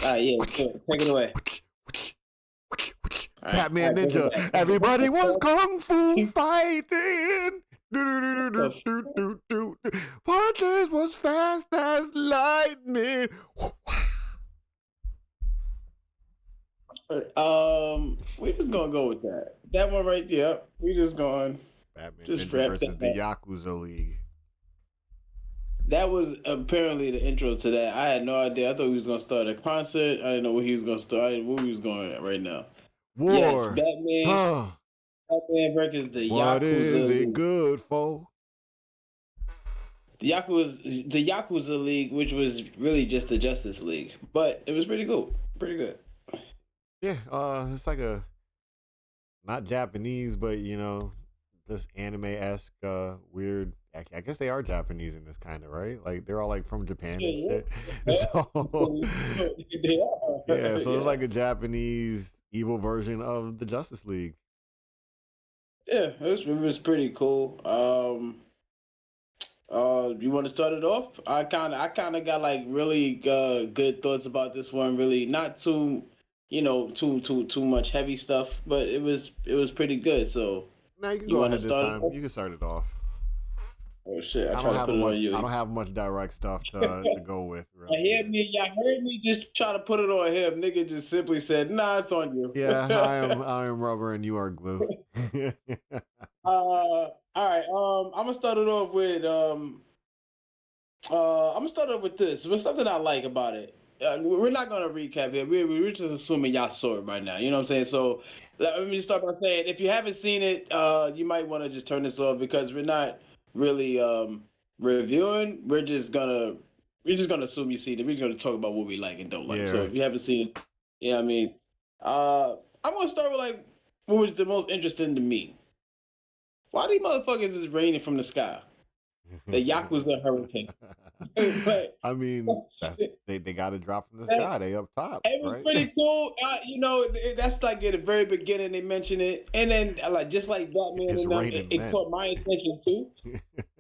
All right, yeah, good. Take it away. Batman Take it Ninja. back. Everybody was kung fu fighting. What the Punches was fast as lightning. We just gonna go with that. That one right there. We just going Batman just Ninja wrap that versus the up. Yakuza League. That was apparently the intro to that. I had no idea. I thought he was gonna start a concert. I didn't know where he was gonna start. I didn't know where he was going at right now. Yes, War. Huh. Batman versus the What is Yakuza it League. good for? The Yakuza League, which was really just the Justice League, but it was pretty cool. Pretty good. Yeah, it's like a not Japanese, but this anime-esque weird. I guess they are Japanese in this kind of, right? Like they're all like from Japan and Yeah, shit. yeah. So They are. yeah, so it's Yeah. like a Japanese evil version of the Justice League. Yeah, it was pretty cool. You want to start it off? I kind of got like really good thoughts about this one. Really, not too, too much heavy stuff, but it was pretty good. So Now you can you go want to ahead this start it time. off? You can start it off. Oh shit! I I try don't to have put a it on much. I you. don't have much direct stuff to go with really Hear either. me? Y'all heard me just try to put it on him. Nigga just simply said, "Nah, it's on you." Yeah, I am rubber and you are glue. All right. I'm gonna start it off with I'm gonna start off with this. There's something I like about it. We're not gonna recap here. We're just assuming y'all saw it right now. You know what I'm saying? So let me just start by saying, if you haven't seen it, you might want to just turn this off because we're not really reviewing. We're just gonna assume you seen it. We're gonna talk about what we like and don't like. Yeah, So right. if you haven't seen it, yeah, I mean, I'm gonna start with like what was the most interesting to me. Why these motherfuckers is raining from the sky? The Yakuza hurricane. But I mean, they got to drop from the that, sky. They up top, it was right? pretty cool. That's like at the very beginning they mentioned it, and then like just like Batman It's and them, raining it men. caught my attention too.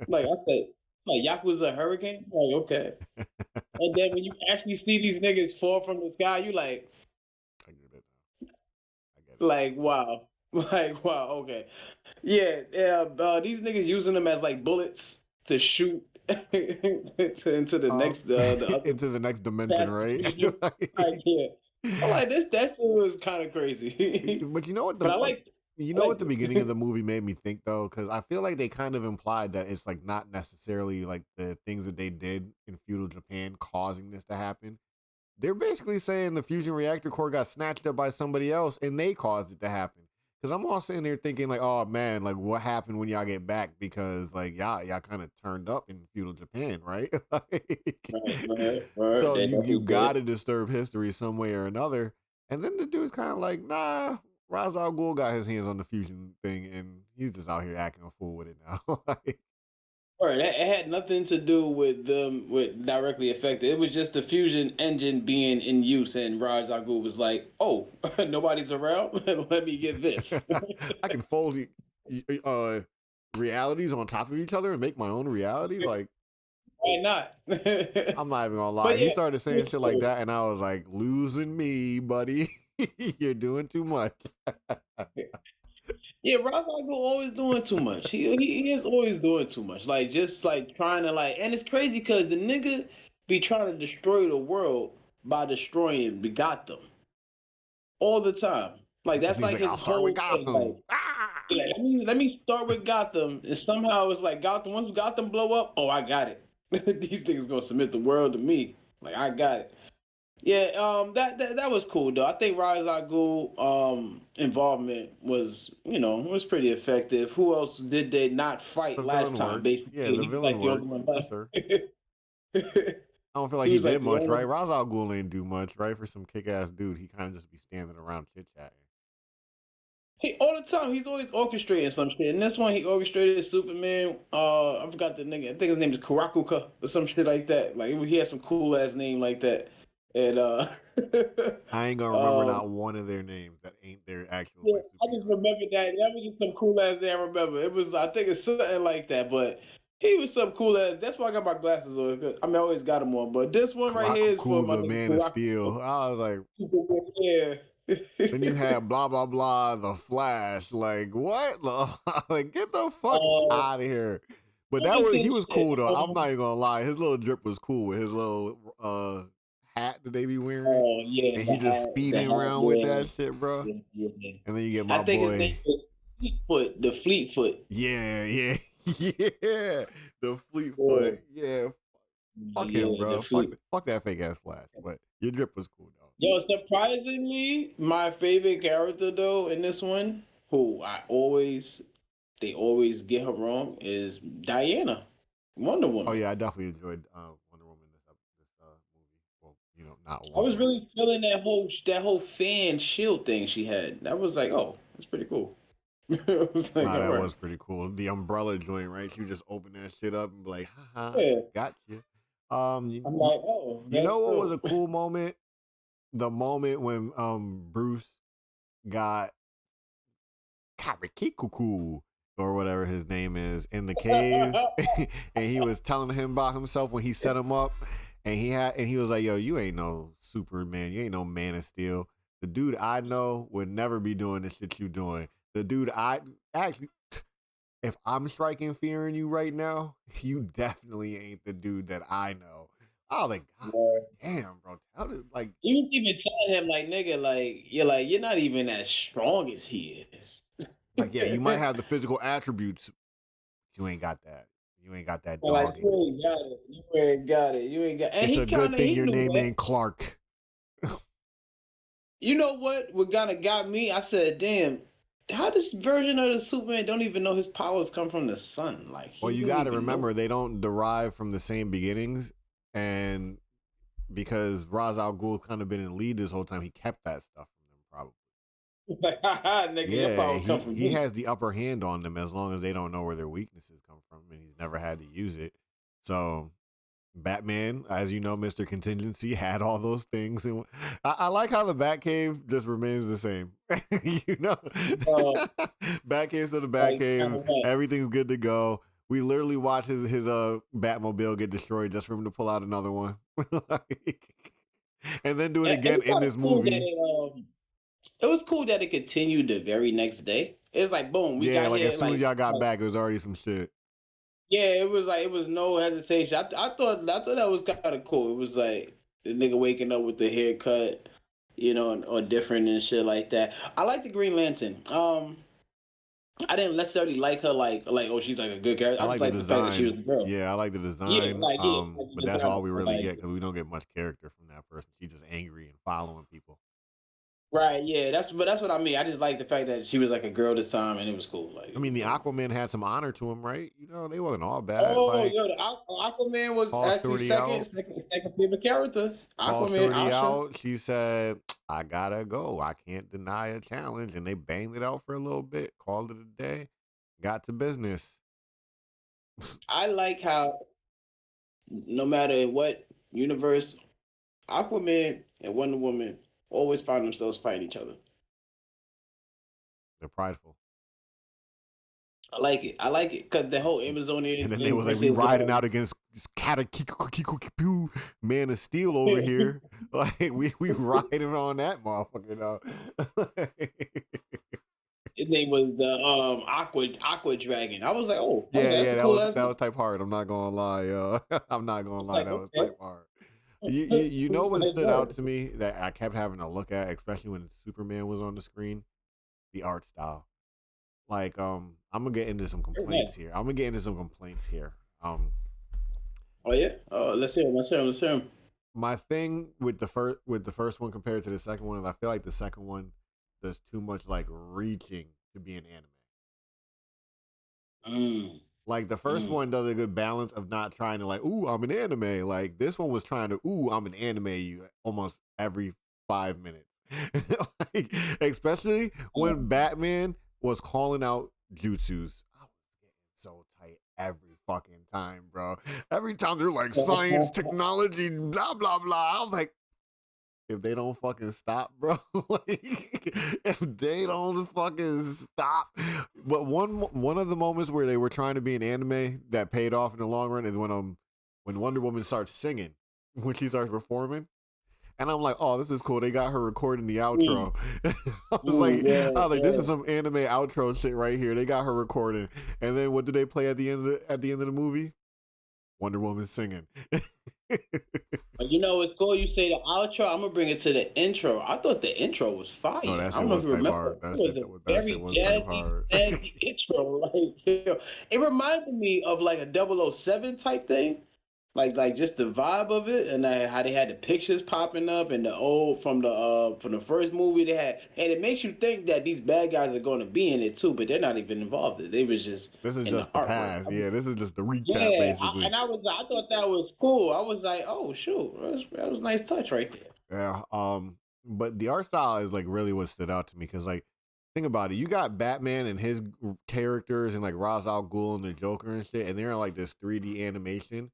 Like I said, like Yakuza hurricane. Like okay, and then when you actually see these niggas fall from the sky, you I get it. I get it. like wow, like wow, okay, yeah, yeah. These niggas using them as like bullets to shoot into the next the other Into the next dimension, past right? the like yeah. I like this. That shit was kind of crazy, But you know what but I what liked the beginning of it. the movie made me think though, because I feel like they kind of implied that it's like not necessarily like the things that they did in feudal Japan causing this to happen. They're basically saying the fusion reactor core got snatched up by somebody else and they caused it to happen. Because I'm all sitting there thinking like, oh man, like what happened when y'all get back? Because like y'all kind of turned up in feudal Japan, right? Right, right, right. So They you definitely did. gotta disturb history some way or another. And then the dude's kind of like, nah, Ra's al Ghul got his hands on the fusion thing and he's just out here acting a fool with it now. Like, Right, it had nothing to do with them with directly affected. It was just the fusion engine being in use, and Raj Al Ghul was like, "Oh, nobody's around. Let me get this." I can fold uh, realities on top of each other and make my own reality. Like, Why not? I'm not even gonna lie. But He yeah, started it saying was shit like cool. that, and I was like, losing me, buddy. You're doing too much. Yeah, Ra's al Ghul always doing too much. He is always doing too much. Like just like trying to like, and it's crazy because the nigga be trying to destroy the world by destroying the Gotham all the time. Like And that's he's like like, I'll his start with whole thing. Like, Gotham. Ah! yeah, let me start with Gotham, and somehow it's like Gotham. Once Gotham blow up, oh, I got it. These niggas gonna submit the world to me. Like I got it. Yeah, that was cool though. I think Rise Al Ghul involvement was pretty effective. Who else did they not fight The last villain time? worked. Basically, Yeah, the he was villain like the only worked one for sure. left. I don't feel like He he was like did the much, only. right? Ra's al Ghul ain't do much, right? For some kick ass dude, he kind of just be standing around chit chatting. He all the time. He's always orchestrating some shit. And this one, he orchestrated Superman. I forgot the nigga. I think his name is Karakuka or some shit like that. Like he had some cool ass name like that. And I ain't gonna remember um, not one of their names that ain't their actual yeah, like I just superhero name. remember that. That was just some cool ass name I remember. It was, I think it's something like that. But He was some cool ass. That's why I got my glasses on. I mean, I always got them on, but this one right here is for my Kakuza, nigga Man of Kurako. Steel. I was like, Yeah. then you had blah blah blah, the Flash. Like what? Like get the fuck out of here. But I that haven't was seen he the was shit. cool though. I'm not even gonna lie. His little drip was cool with his little hat that they be wearing, Oh yeah, and he just the speeding hat, around with yeah, that shit, bro. yeah. And then you get I my think his name boy. is Fleetfoot, the Fleetfoot. Yeah, yeah, yeah. The Yeah, Fleetfoot. Yeah, fuck him, yeah, the bro. Fleet. Fuck that fake ass Flash. But your drip was cool though. Yo, surprisingly, my favorite character though in this one, who they always get her wrong, is Diana, Wonder Oh Woman. yeah, I definitely enjoyed Wonder Woman this movie. Well, not I Wonder was Woman. really feeling that whole fan shield thing she had. That was like, oh, that's pretty cool. I was like, Nah, all that right, was pretty cool. The umbrella joint, right? You just open that shit up and be like, haha, yeah. gotcha. I'm like, oh, You that's know what was a dope. cool moment? The moment when Bruce got Karikikuku or whatever his name is in the cave, and he was telling him about himself when he set him up, and he was like, "Yo, you ain't no Superman, you ain't no Man of Steel. The dude I know would never be doing the shit you doing. The dude I actually." If I'm striking fear in you right now, you definitely ain't the dude that I know. I was like, God damn, bro. How did like You was even telling him like, nigga, like you're not even as strong as he is. yeah, you might have the physical attributes, but you ain't got that. You ain't got that Like dog in you you. ain't got it. You ain't got it. You ain't got. And It's he a good kind of thing he your knew name that. ain't Clark. You know what? What kind of got me? I said, damn. How this version of the Superman don't even know his powers come from the sun? Like Well, he you don't got to even know. remember they don't derive from the same beginnings, and because Ra's al Ghul kind of been in lead this whole time, he kept that stuff from them probably. Like, haha, nigga, your Yeah, powers come he from he me. has the upper hand on them as long as they don't know where their weaknesses come from, and he's never had to use it. So Batman, as you know, Mr. Contingency had all those things, and I like how the Batcave just remains the same. you know, Uh, Batcave's to the like kind Batcave, of what? everything's good to go. We literally watch his Batmobile get destroyed just for him to pull out another one, and then do it It again was in kind this of cool that movie. it was cool that it continued the very next day. It's like boom, we Yeah, got like as here soon as y'all got like back, it was already some shit. yeah, it was like it was no hesitation. I thought that was kind of cool. It was like the nigga waking up with the haircut, or different and shit like that. I like the Green Lantern. I didn't necessarily like her like oh she's like a good character. I I just like the like the fact that she was design. a girl. Yeah, I like the Yeah, design. like But the that's all we graphic, really like get because we don't get much character from that person. She's just angry and following people. right. Yeah, that's what I mean. I just like the fact that she was like a girl this time and it was cool. Like I it mean, was the cool. Aquaman had some honor to him, right? They wasn't all bad. Oh, Like yo, the Aquaman was call actually Shorty out, second favorite character. call Aquaman, Shorty Asha. out. She said, "I gotta go. I can't deny a challenge." And they banged it out for a little bit. Called it a day. Got to business. I like how no matter in what universe, Aquaman and Wonder Woman always find themselves fighting each other. They're prideful. I like it. I like it because the whole And Amazonian then they thing was like, we versus riding out against Katakiku Man of Steel over here. Like we riding on that motherfucker though. his name was the Aqua Dragon. I was like, oh, I was Yeah, like, that's yeah, a cool ass that name. was type hard. I'm not gonna lie, yo. I'm not I gonna was lie, like, that was okay. type hard. You I know was what like, stood out word. to me that I kept having to look at, especially when Superman was on the screen? The art style. Like, I'm gonna get into some Yeah. complaints here. I'm gonna get into some complaints here. Oh yeah. Oh, let's hear him. Let's hear him. Let's hear him. My thing with the first one compared to the second one is I feel like the second one does too much like reaching to be an anime. Mm, Like the first mm. one does a good balance of not trying to like, ooh, I'm an anime. Like this one was trying to, ooh, I'm an anime you almost every 5 minutes. Like, especially when Um, Batman was calling out jutsus. I was getting so tight every fucking time, bro. Every time they're like science, technology, blah, blah, blah. I was like, if they don't fucking stop, bro. Like if they don't fucking stop. But one of the moments where they were trying to be an anime that paid off in the long run is when Wonder Woman starts singing, when she starts performing. And I'm like, oh, this is cool. They got her recording the Mm, outro. yeah, I was like, this yeah. is some anime outro shit right here. They got her recording. And then what do they play at the end of the movie? Wonder Woman singing. But you know, it's cool. You say the outro. I'm gonna bring it to the intro. I thought the intro was No, fire. that I shit don't know if was you type remember. hard. It was a That shit very was type jazzy, hard. jazzy intro. Like, it reminded me of like a 007 type thing. Like just the vibe of it, and how they had the pictures popping up, and the old from the first movie they had, and it makes you think that these bad guys are going to be in it too, but they're not even involved. They was just This is in the just the artwork. past. Yeah, this is just the recap, Yeah, basically. I thought that was cool. I was like, oh shoot, that was a nice touch right there. Yeah. But the art style is like really what stood out to me because like think about it. You got Batman and his characters and like Ra's al Ghul and the Joker and shit, and they're in like this 3D animation.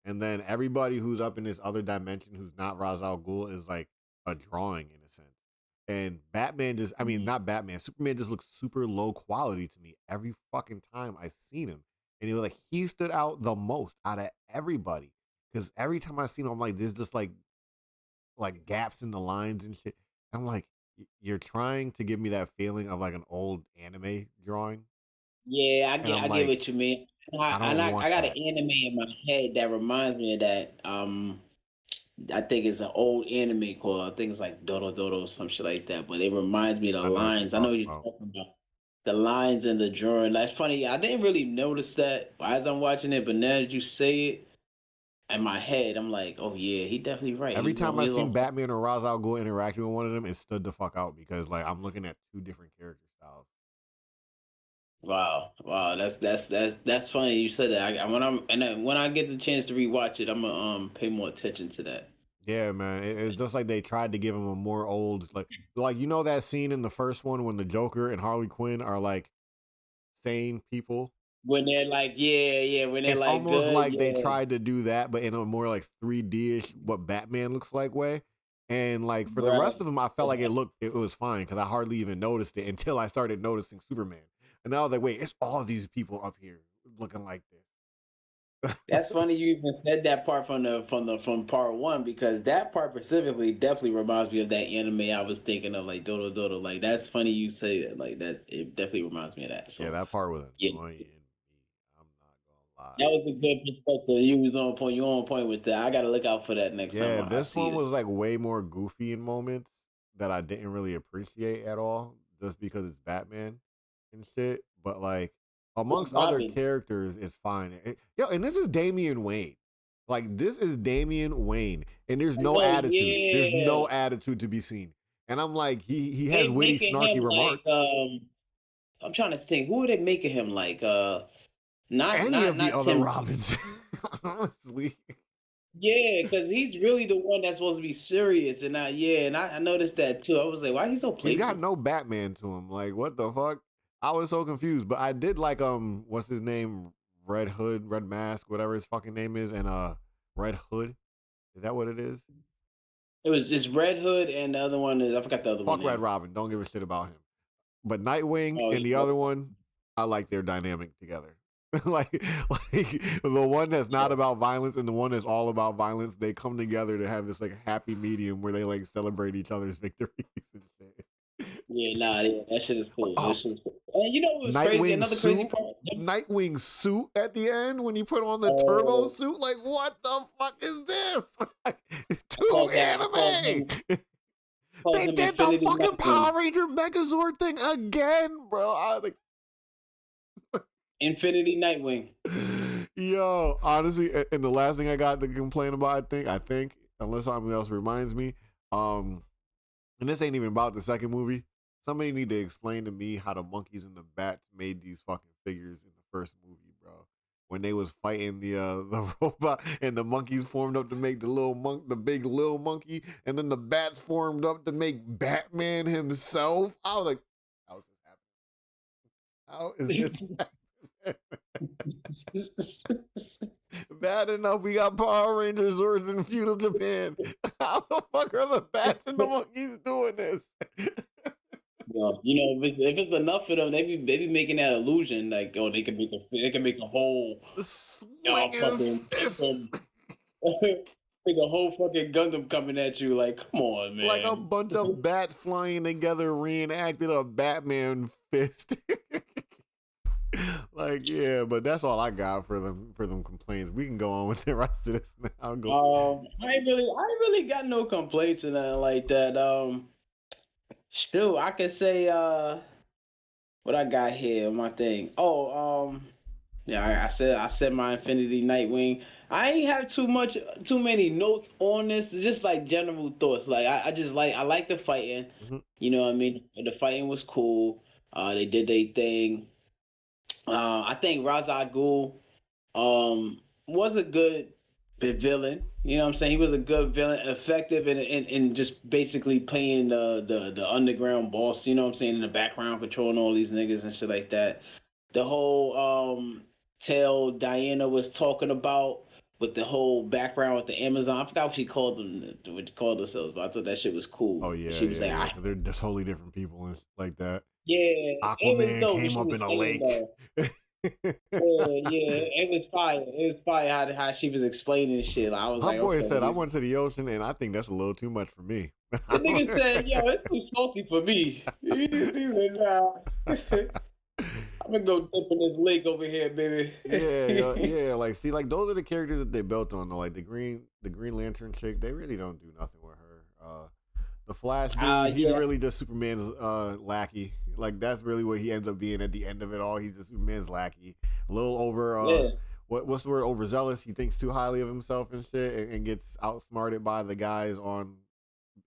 And then everybody who's up in this other dimension who's not Ra's al Ghul is like a drawing in a sense. And Batman just, I mean, Mhm. not Batman, Superman just looks super low quality to me every fucking time I seen him. And he was like, he stood out the most out of everybody. Because every time I seen him, I'm like, there's just like gaps in the lines and shit. I'm like, you're trying to give me that feeling of like an old anime drawing, Yeah, and I'm I get like, what you mean. I don't I want got an that. anime in my head that reminds me of that. I think it's an old anime called, I think it's like Dodo Dodo or some shit like that. But it reminds me of the I know what you're lines. I know talking you're about. talking about the lines in the drawing. That's funny. I didn't really notice that as I'm watching it, but now that you say it in my head, I'm like, oh yeah, he definitely right. Every time I He's seen on point. Batman or Ra's al Ghul interacting with one of them, it stood the fuck out because like I'm looking at two different character styles. Wow, wow, that's funny. You said that. When when I get the chance to rewatch it, I'm gonna pay more attention to that. Yeah, man. It's just like they tried to give him a more old like you know that scene in the first one when the Joker and Harley Quinn are like sane people. When they're like, yeah, yeah, when they're It's like almost good, like they yeah, tried to do that, but in a more like 3D-ish, what Batman looks like way. And like for the rest of right. them, I felt like it was fine because I hardly even noticed it until I started noticing Superman. And now I was like, wait, it's all these people up here looking like this. That's funny you even said that part from part one, because that part specifically definitely reminds me of that anime I was thinking of, like Dodo Dodo. Like, that's funny you say that. Like, that it definitely reminds me of that. Yeah, So that part was yeah, annoying me. I'm not gonna lie. that was a good perspective. You was on point. You on point with that. I gotta look out for that next time Yeah, I this see one it. was like way more goofy in moments that I didn't really appreciate at all, just because it's Batman and shit. But like Like amongst other Robin. characters, it's fine. Yo, and this is Damian Wayne. Like this is Damian Wayne, and there's I no know, attitude. There's yeah. no attitude to be seen. And I'm like, he has They witty, making snarky him like remarks. I'm trying to think, who are they making him like? Any of the Not other Tim. Robins, honestly. Yeah, because he's really the one that's supposed to be serious, and I noticed that too. I was like, why he so He's got playful? no Batman to him. Like, what the fuck? I was so confused, but I did like what's his name? Red Hood, Red Mask, whatever his fucking name is, and Red Hood. Is that what it is? It was just Red Hood, and the other one is, I forgot the other one Fuck Red now. Robin. Don't give a shit about him. But Nightwing Oh, and the other one, I like their dynamic together. like the one that's not yeah, about violence and the one that's all about violence, they come together to have this like happy medium where they like celebrate each other's victories and shit. yeah, nah, yeah, that shit is cool. That Oh, shit is cool. And you know what was crazy? Nightwing Another crazy suit, part. Nightwing suit at the end when he put on the turbo Oh, suit. Like, what the fuck is this? I Too called that. anime. I called They him did the Infinity fucking Nightwing. Power Ranger Megazord thing again, bro. Infinity Nightwing. Yo, honestly, and the last thing I got to complain about, I think, unless something else reminds me, um, and this ain't even about the second movie. Somebody need to explain to me how the monkeys and the bats made these fucking figures in the first movie, bro. When they was fighting the the robot and the monkeys formed up to make the big little monkey, and then the bats formed up to make Batman himself. I was like, how is this happening? How is this happening? Bad enough we got Power Ranger Zords in feudal Japan. How the fuck are the bats and the monkeys doing this? If it's enough of them, they be making that illusion like, oh, they can make a whole Swinging fucking fists. make a whole fucking Gundam coming at you. Like, come on, Like a man. bunch of bats flying together reenacted a Batman fist. Like, yeah, but that's all I got for them complaints. We can go on with the rest of this now. I'll go. I ain't really got no complaints and nothing like that. Shoot, I could say what I got here, my thing. Yeah, I said my Infinity Nightwing. I ain't have too many notes on this. Just like general thoughts. Like I like the fighting. Mhm. You know what I mean? The fighting was cool. They did their thing. I think Ra's al Ghul was a good villain. You know what I'm saying? He was a good villain, effective in just basically playing the underground boss, you know what I'm saying, in the background, controlling all these niggas and shit like that. The whole tale Diana was talking about with the whole background with the Amazon. I forgot what she called them, what she called themselves, but I thought that shit was Oh cool. yeah, She was yeah, like, yeah. Because they're just totally different people and like that. yeah, it was Aquaman dope when came she up was in a saying lake. that. Yeah, it was fire. It was fire how she was explaining shit. I was My like, boy okay, said let I me. went to the ocean, and I think that's a little too much for me. The nigga said, "Yo, it's too salty for me." He said, "Nah, I'm gonna go dip in this lake over here, baby." Yeah, yeah. Like, see, like those are the characters that they built on. Though. Like the Green Lantern chick, they really don't do nothing with her. The Flash dude, he's Yeah, really just Superman's lackey. Like that's really what he ends up being at the end of it all. He's just Superman's lackey. A little over yeah. what's the word? Overzealous. He thinks too highly of himself and shit, and gets outsmarted by the guys on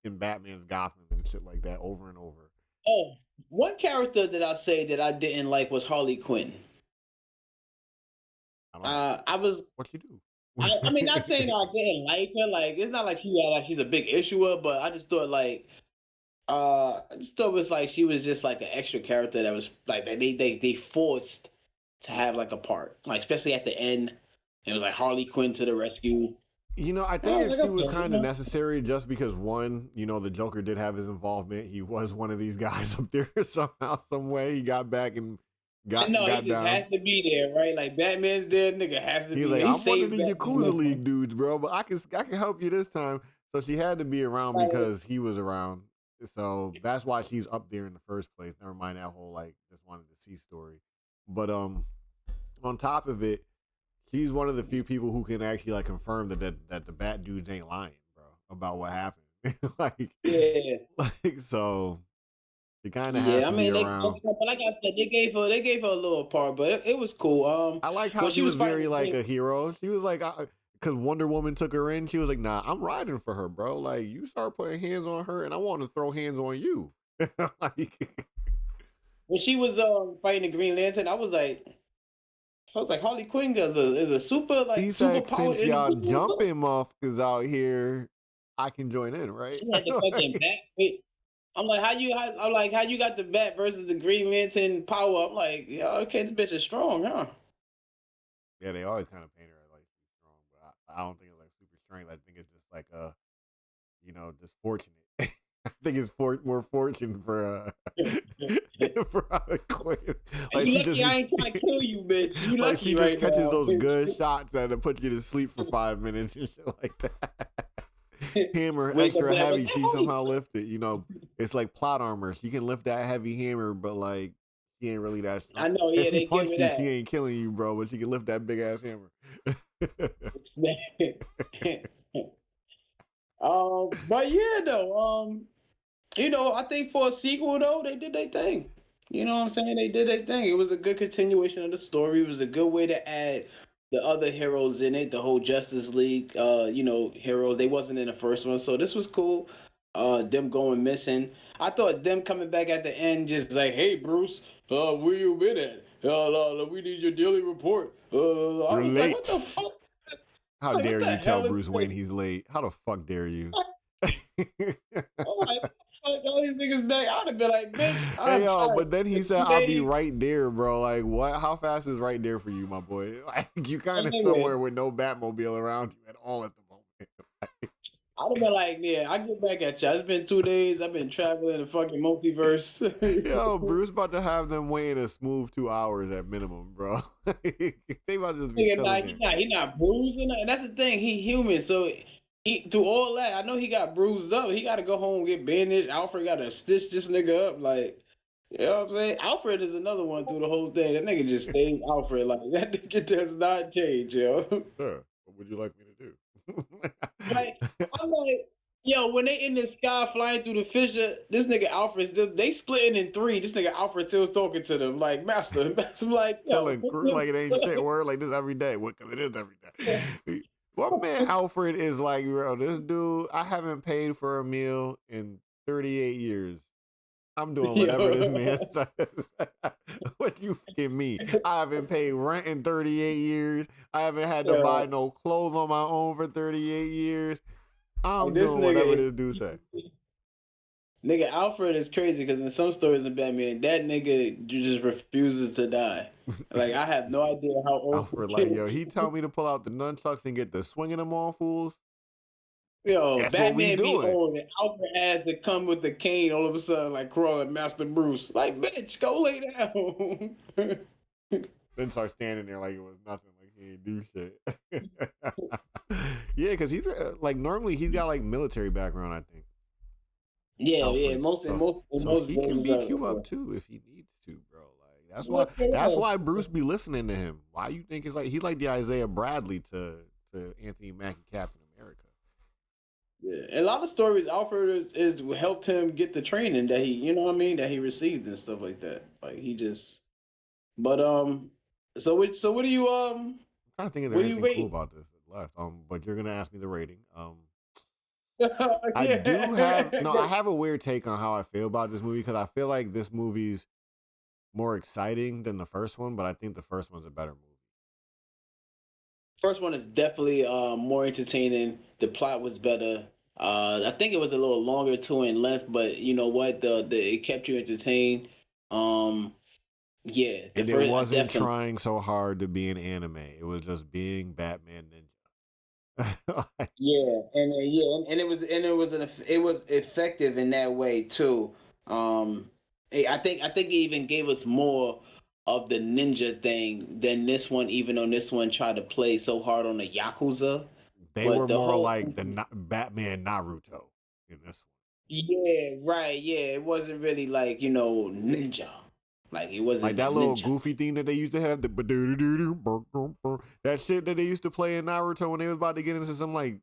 in Batman's Gotham and shit like that over and over. Oh, one character that I say that I didn't like was Harley Quinn. I don't know I was. what you do. I mean, not saying I didn't like her. Like, it's not like she's a big issue, but I just thought like I just thought it was like she was just like an extra character that was like they forced to have like a part, like especially at the end. It was like Harley Quinn to the rescue. I And I think was like, she was okay, kind of necessary just because one, the Joker did have his involvement. He was one of these guys up there somehow, some way. He got back and I know he got just down. has to be there, right? Like Batman's there, nigga has to He's be like, there. He I'm one of saved the Yakuza Batman. League dudes, bro, but I can help you this time. So she had to be around Like, because he was around. So that's why she's up there in the first place. Never mind that whole like just wanted to see story. But on top of it, she's one of the few people who can actually like confirm that the bad dudes ain't lying, bro, about what happened. like, yeah, like so, she kind of has yeah. I to be mean, around. but like I said, they gave her a little part, but it was cool. I liked how When she she was was fighting very the like Green, a hero. She was like, because Wonder Woman took her in, she was like, "Nah, I'm riding for her, bro. Like, you start putting hands on her, and I want to throw hands on you." like, when she was fighting the Green Lantern, I was like, Harley Quinn is a she super said, powered "Since y'all individual. jumping motherfuckers out here, I can join in, right?" She had the fucking bat. Wait, I'm like, how you got the bat versus the Green Lantern power? I'm like, yeah, okay, this bitch is strong, huh? Yeah, they always kind of paint her as like she's strong, but I don't think it's like super strength. I think it's just like just fortunate. I think it's more fortune for for Quinn. And Like you she lucky just I ain't trying to kill you, bitch. You like she lucky just right catches now. those good shots that put you to sleep for 5 minutes and shit like that. Hammer Wake up extra there like, heavy. She somehow lifted. It's like plot armor. She can lift that heavy hammer, but like she ain't really that strong. I know, If yeah, she they give punched me you, that. she ain't killing you, bro. But she can lift that big ass hammer. But yeah, though, I think for a sequel though, they did their thing. You know what I'm saying? They did their thing. It was a good continuation of the story. It was a good way to add the other heroes in it, the whole Justice League, heroes. They wasn't in the first one, so this was cool. Them going missing. I thought them coming back at the end, just like, hey, Bruce, where you been at? We need your daily report. I You're was like, what the late. fuck? How Like, what dare the you tell hell is Bruce this? Wayne he's late? How the fuck dare you? I'm like, what the fuck? all these niggas back, I'd have been like, bitch, Hey I'm yo, tired. but then he For said, 2 "I'll be days, right there, bro." Like, what? How fast is right there for you, my boy? Like, you that kind of nigga, somewhere with no Batmobile around you at all at the moment. I'd have been like, yeah, I get back at you. It's been 2 days. I've been traveling the fucking multiverse. Yo, Bruce about to have them waiting a smooth 2 hours at minimum, bro. They about to just be Nigga, nah, chilling there. he not bruising, and that's the thing. He human, so he through all that. I know he got bruised up. He got to go home and get bandaged. Alfred got to stitch this nigga up, like you know what I'm saying. Alfred is another one through the whole thing. That nigga just stayed Alfred. Like that nigga does not change, yo. Sure. What would you like me Like to do? I'm like, yo, when they in the sky flying through the fissure, this nigga Alfred still they splitting in three. This nigga Alfred still talking to them like master. I'm like, yo, Telling crew like it ain't shit. Word like this every day. What? Cause it is every day. What man Alfred is like, bro? This dude, I haven't paid for a meal in 38 years. I'm doing whatever this yo, man says. What you fucking mean? I haven't paid rent in 38 years. I haven't had to buy yo, no clothes on my own for 38 years. like I'm this doing whatever nigga. this dude say. Nigga, Alfred is crazy because in some stories of Batman, that nigga just refuses to die. Like I have no idea how old Alfred he like, yo, is. he tell me to pull out the nunchucks and get the swinging them on fools. Yo, That's what we Batman be doing. old and Alfred has to come with the cane all of a sudden, like crawling Master Bruce. Like, bitch, go lay down. Then start standing there like it was nothing, like he ain't do shit. Yeah, because he's like normally he's got like military background, I think. Yeah, yeah. Alfred. Most in So most in so most he can versions beat of you up it. too if he needs to, bro. Like Yeah, that's yeah. why Bruce be listening to him. Why you think it's like he's like the Isaiah Bradley to Anthony Mackie Captain America. Yeah. A lot of stories, Alfred is helped him get the training that he, you know what I mean, that he received and stuff like that. Like he just, but so I'm trying to think if what there's do you anything cool rate? about this left. But you're gonna ask me the rating. I do have Yeah. no. I have a weird take on how I feel about this movie because I feel like this movie's more exciting than the first one, but I think the first one's a better movie. First one is definitely more entertaining. The plot was better. I think it was a little longer too in length, but you know what? The it kept you entertained. Um, yeah, the And it first I wasn't definitely trying so hard to be an anime. It was just being Batman Ninja. yeah, and it was effective in that way too. I think it even gave us more of the ninja thing than this one, even though this one tried to play so hard on the Yakuza. They But were the more whole like the Batman Naruto in this one. yeah, right. Yeah, it wasn't really like, you know, ninja. Like it Like wasn't that little ninja. goofy thing that they used to have, that shit that they used to play in Naruto when they was about to get into some like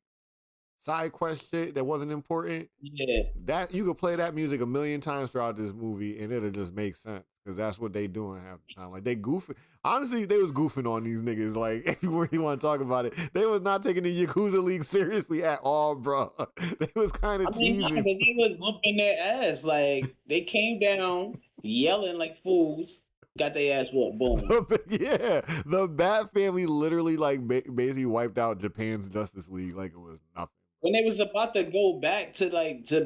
side quest shit that wasn't important. Yeah. That you could play that music a million times throughout this movie and it'll just make sense because that's what they doing half the time. Like they goofing. Honestly, they was goofing on these niggas. Like if you really want to talk about it, they was not taking the Yakuza League seriously at all, bro. They was kind I of mean, nah, 'cause teasing. they was whooping their ass. Like they came down yelling like fools, got their ass whooped. Boom. Yeah, the Bat family literally like basically wiped out Japan's Justice League like it was nothing. When they was about to go back to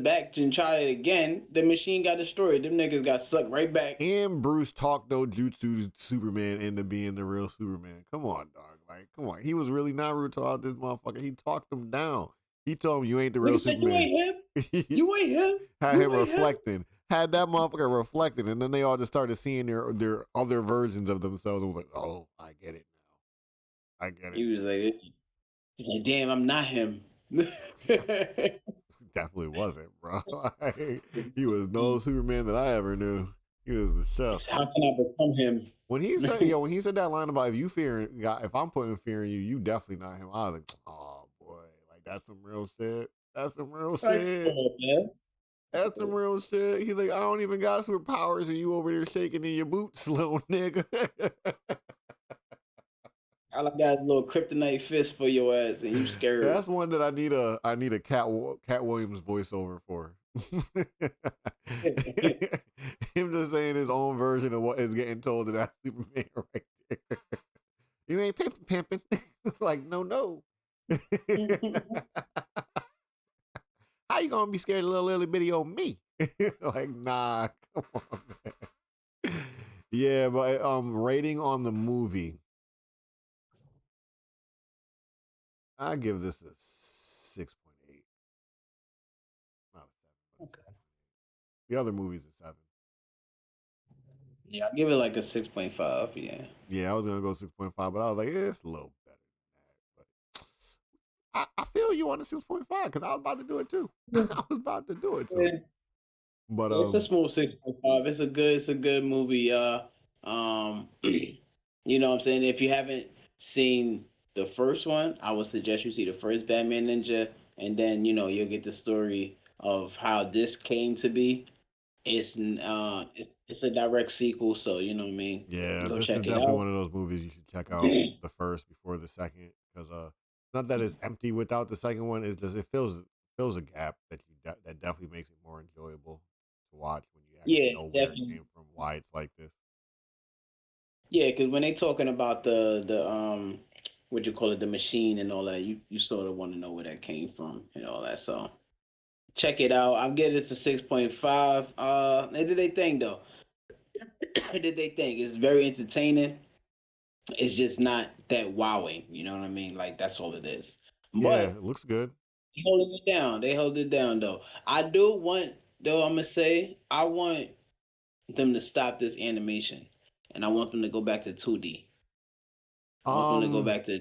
back and try it again, the machine got destroyed. Them niggas got sucked right back. And Bruce talked no jutsu Superman into being the real Superman. Come on, dog. Like, come on. He was really Naruto out this motherfucker. He talked him down. He told him you ain't the real Nigga said you Superman. ain't him. You ain't him. Had him You ain't him. reflecting. Had that motherfucker reflecting, and then they all just started seeing their other versions of themselves and was like, oh, I get it now. I get it He was like, damn, I'm not him. definitely wasn't, bro. He was no Superman that I ever knew. He was the chef. How can I become him? When he said that line about if you fear God, if I'm putting fear in you, you definitely not him. I was like, oh boy, like that's some real shit. That's some real Like, shit. oh, man. That's some real shit. He's like, I don't even got superpowers, and you over there shaking in your boots, little nigga. I like got a little kryptonite fist for your ass, and you scared. That's one that I need a Cat Williams voiceover for. Him just saying his own version of what is getting told to that Superman right there. You ain't pimping. Like, no. How you gonna be scared of little bitty old me? Like, nah, come on, man. Yeah, but rating on the movie, I give this a 6.8. Not a 7, but a 6. Okay. The other movie's a 7. Yeah, I'll give it like a 6.5. Yeah. Yeah, I was gonna go 6.5, but I was like, it's a little better than that. But I feel you on the 6.5 because I was about to do it too. I was about to do it too. Yeah. But It's a smooth 6.5. It's a good movie. You know what I'm saying? If you haven't seen the first one, I would suggest you see the first Batman Ninja, and then you'll get the story of how this came to be. It's a direct sequel, so you know what I mean. yeah, Go this is check it definitely out. one of those movies you should check out the first before the second because not that it's empty without the second one. It's just it fills a gap that definitely makes it more enjoyable to watch when you actually Yeah, know where it definitely. came from, why it's like this. Yeah, because when they talking about the what you call it, the machine and all that, you sort of want to know where that came from and all that. So check it out. I'll give this a 6.5. They did they thing though. They did they thing. It's very entertaining. It's just not that wowing. You know what I mean? Like that's all it is. Yeah, But it looks good. they holding it down. They hold it down though. I do want though. I'm gonna say I want them to stop this animation, and I want them to go back to 2D. I want them to go Um, back to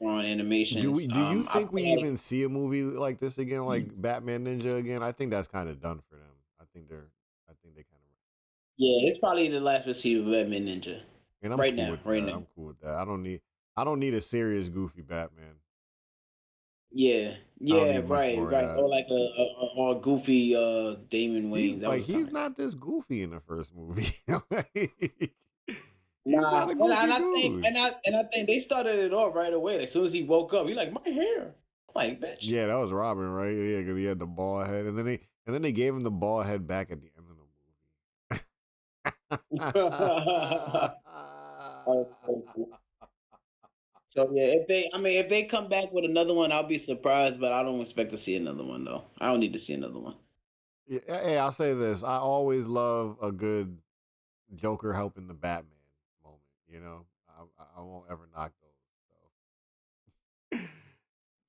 drawing animations. do you I think we had even see a movie like this again, like Batman Ninja again? I think that's kind of done for them. I think they kind of, yeah, it's probably the last receiver of Batman Ninja. and I'm Right cool now, with right that. now. I'm cool with that. I don't need a serious goofy Batman. Yeah, I don't yeah, need much right, more of right. that. Or like a goofy Damon Wayne. That was He's kind of not this goofy in the first movie. He's not nah. a And goofy I think dude. I think they started it off right away. As soon as he woke up, he like my hair. I'm like bitch. Yeah, that was Robin, right? Yeah, because he had the bald head, and then they gave him the bald head back at the end of the Oh, movie. so yeah, if they come back with another one, I'll be surprised. But I don't expect to see another one though. I don't need to see another one. Yeah, hey, I'll say this: I always love a good Joker helping the Batman moment. You know, I won't ever knock those. So.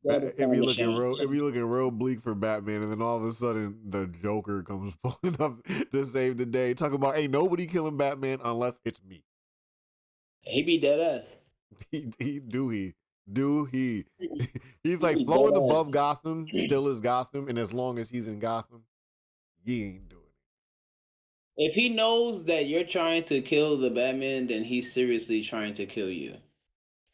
That is kind of shame. If you looking real bleak for Batman, and then all of a sudden the Joker comes pulling up to save the day, talking about ain't nobody killing Batman unless it's me. He be dead ass. He do he? He's He like be dead flowing above ass. Gotham, still is Gotham, and as long as he's in Gotham, he ain't doing If he knows that you're trying to kill the Batman, then he's seriously trying to kill you,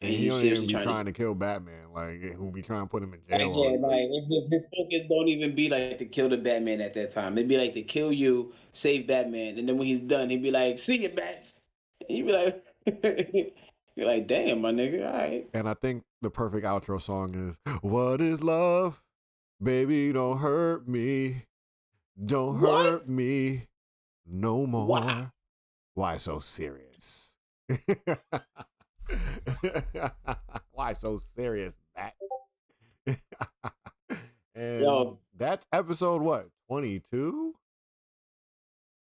it. and And he he's don't even seriously be trying to. trying to kill Batman, like who be trying to put him in Like jail all yeah, the time. like if his focus don't even be like to kill the Batman at that time. It'd be like to kill you, save Batman, and then when he's done, he'd be like, "See you, bats." And you'd be like, "You're like, damn, my nigga, all right." And I think the perfect outro song is "What is love, baby? Don't hurt me, don't What? hurt me no Wow. more. Why so serious? Why so serious, Bat?" And Yo, that's episode what 22.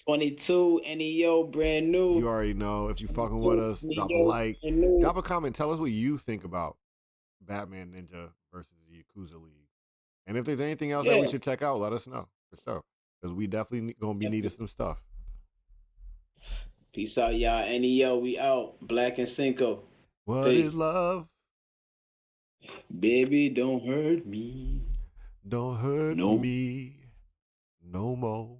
22 NEO brand You new. already know. If you fucking with 22 us, drop a NEO like, brand new. drop a comment. Tell us what you think about Batman Ninja versus the Yakuza League. And if there's anything else that we Yeah. should check out, let us know for sure. Because we definitely gonna be needing some stuff. Peace out, y'all. NEO, we out. Black and Cinco. What is Peace. love? Baby, don't hurt me Don't hurt no me no more.